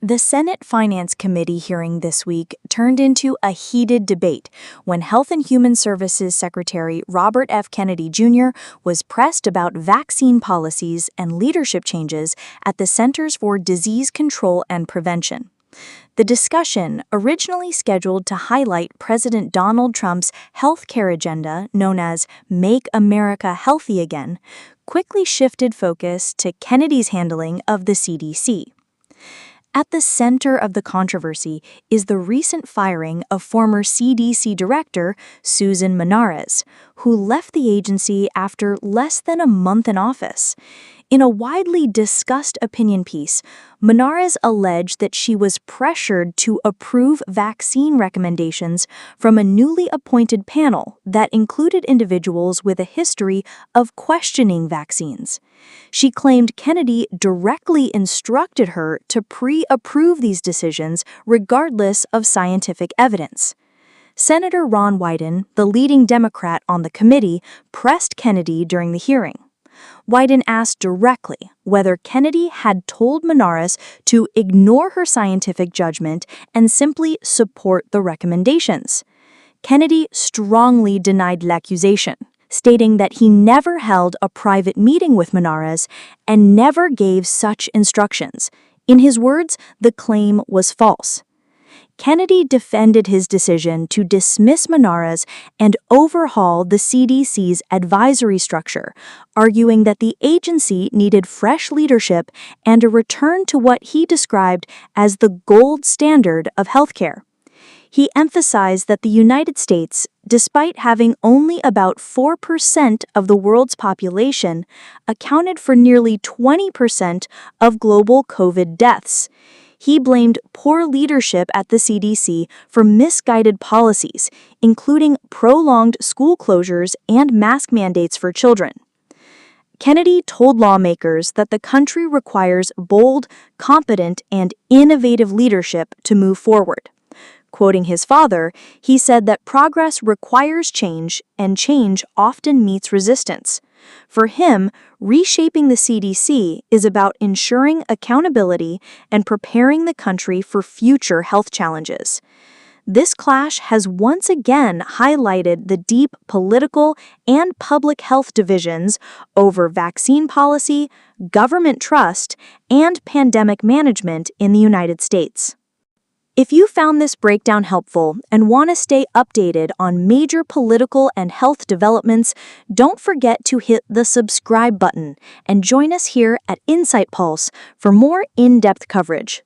The Senate Finance Committee hearing this week turned into a heated debate when Health and Human Services Secretary Robert F. Kennedy Jr. was pressed about vaccine policies and leadership changes at the Centers for Disease Control and Prevention. The discussion, originally scheduled to highlight President Donald Trump's health care agenda known as Make America Healthy Again, quickly shifted focus to Kennedy's handling of the CDC. At the center of the controversy is the recent firing of former CDC Director Susan Monarez, who left the agency after less than a month in office. In a widely discussed opinion piece, Monarez alleged that she was pressured to approve vaccine recommendations from a newly appointed panel that included individuals with a history of questioning vaccines. She claimed Kennedy directly instructed her to pre-approve these decisions regardless of scientific evidence. Senator Ron Wyden, the leading Democrat on the committee, pressed Kennedy during the hearing. Wyden asked directly whether Kennedy had told Monarez to ignore her scientific judgment and simply support the recommendations. Kennedy strongly denied the accusation, stating that he never held a private meeting with Monarez and never gave such instructions. In his words, the claim was false. Kennedy defended his decision to dismiss Monarez and overhaul the CDC's advisory structure, arguing that the agency needed fresh leadership and a return to what he described as the gold standard of healthcare. He emphasized that the United States, despite having only about 4% of the world's population, accounted for nearly 20% of global COVID deaths. He blamed poor leadership at the CDC for misguided policies, including prolonged school closures and mask mandates for children. Kennedy told lawmakers that the country requires bold, competent, and innovative leadership to move forward. Quoting his father, he said that progress requires change, and change often meets resistance. For him, reshaping the CDC is about ensuring accountability and preparing the country for future health challenges. This clash has once again highlighted the deep political and public health divisions over vaccine policy, government trust, and pandemic management in the United States. If you found this breakdown helpful and want to stay updated on major political and health developments, don't forget to hit the subscribe button and join us here at InsightPulse for more in-depth coverage.